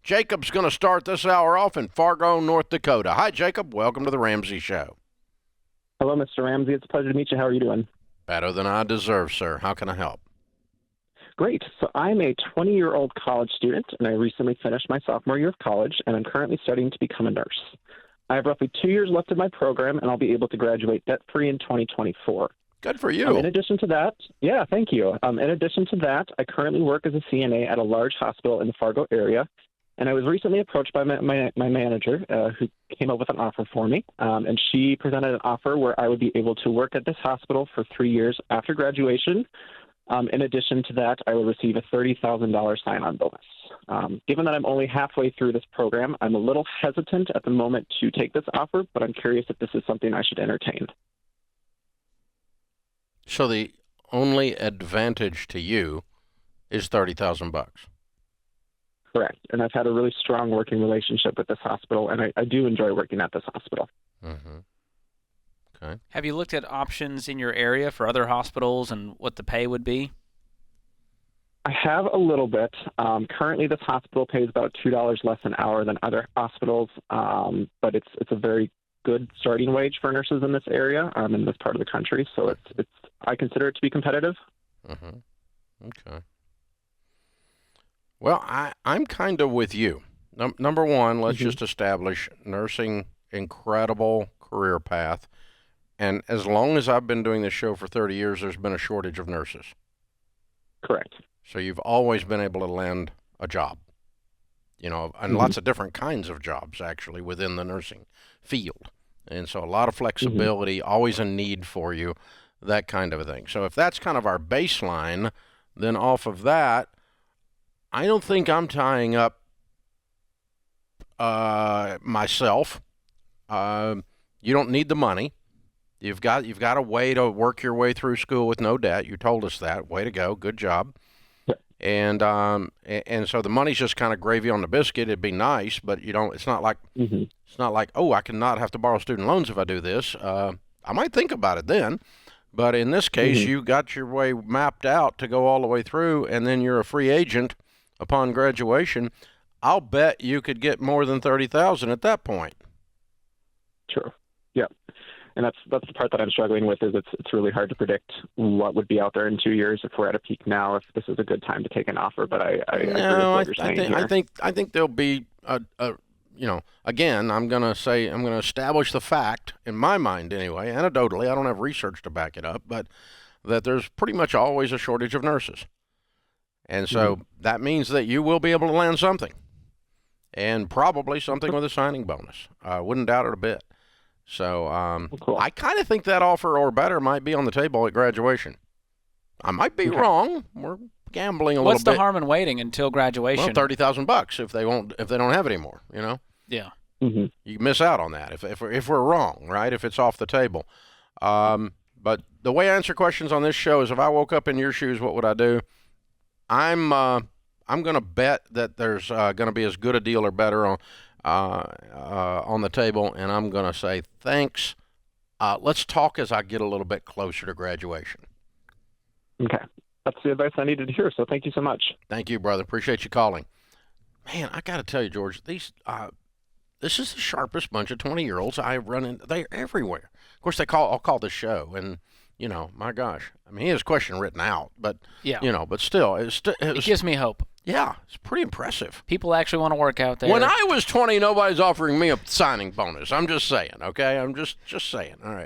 Jacob's going to start this hour off in Fargo, North Dakota. Hi, Jacob. Welcome to the Ramsey Show. Hello, Mr. Ramsey. It's a pleasure to meet you. How are you doing? Better than I deserve, sir. How can I help? Great. So I'm a 20-year-old college student, and I recently finished my sophomore year of college, and I'm currently studying to become a nurse. I have roughly 2 years left of my program, and I'll be able to graduate debt-free in 2024. Good for you. In addition to that, thank you. In addition to that, I currently work as a CNA at a large hospital in the Fargo area, and I was recently approached by my manager, who came up with an offer for me, and she presented an offer where I would be able to work at this hospital for 3 years after graduation. In addition to that, I will receive a $30,000 sign-on bonus. Given that I'm only halfway through this program, I'm a little hesitant at the moment to take this offer, but I'm curious if this is something I should entertain. So the only advantage to you is $30,000. Correct. And I've had a really strong working relationship with this hospital, and I do enjoy working at this hospital. Mm-hmm. Okay. Have you looked at options in your area for other hospitals and what the pay would be? I have a little bit. Currently, this hospital pays about $2 less an hour than other hospitals, but it's a very good starting wage for nurses in this area, in this part of the country. So it's I consider it to be competitive. Mm-hmm. Okay. Well, I'm kind of with you. Number one, let's just establish nursing, incredible career path. And as long as I've been doing this show for 30 years, there's been a shortage of nurses. Correct. So you've always been able to land a job, and lots of different kinds of jobs, actually, within the nursing field. And so a lot of flexibility, always a need for you, that kind of a thing. So if that's kind of our baseline, then off of that, I don't think I'm tying up myself. You don't need the money. You've got a way to work your way through school with no debt. You told us that. Way to go. Good job. And so the money's just kind of gravy on the biscuit. It'd be nice, but it's not like oh, I cannot have to borrow student loans if I do this. I might think about it then, but in this case, you got your way mapped out to go all the way through, and then you're a free agent upon graduation. I'll bet you could get more than $30,000 at that point. Sure. Yeah. And that's the part that I'm struggling with, is it's really hard to predict what would be out there in 2 years if we're at a peak now, if this is a good time to take an offer. But I agree with what you're saying here. I think there'll be again, I'm going to establish the fact in my mind anyway, anecdotally, I don't have research to back it up, but that there's pretty much always a shortage of nurses. And so that means that you will be able to land something, and probably something with a signing bonus. I wouldn't doubt it a bit. So cool. I kind of think that offer or better might be on the table at graduation. I might be wrong. We're gambling a little bit. What's the harm in waiting until graduation? Well, $30,000 if they don't have it anymore. Yeah. You miss out on that if we're wrong, right? If it's off the table. But the way I answer questions on this show is, if I woke up in your shoes, what would I do? I'm going to bet that there's going to be as good a deal or better on the table, and I'm going to say thanks. Let's talk as I get a little bit closer to graduation. Okay. That's the advice I needed to hear, so thank you so much. Thank you, brother. Appreciate you calling. Man, I got to tell you, George, this is the sharpest bunch of 20-year-olds I run into. They're everywhere. Of course, I'll call this show, and, my gosh. I mean, he has a question written out, but, but still. It gives me hope. Yeah, it's pretty impressive. People actually want to work out there. When I was 20, nobody's offering me a signing bonus. I'm just saying, okay? I'm just saying. All right.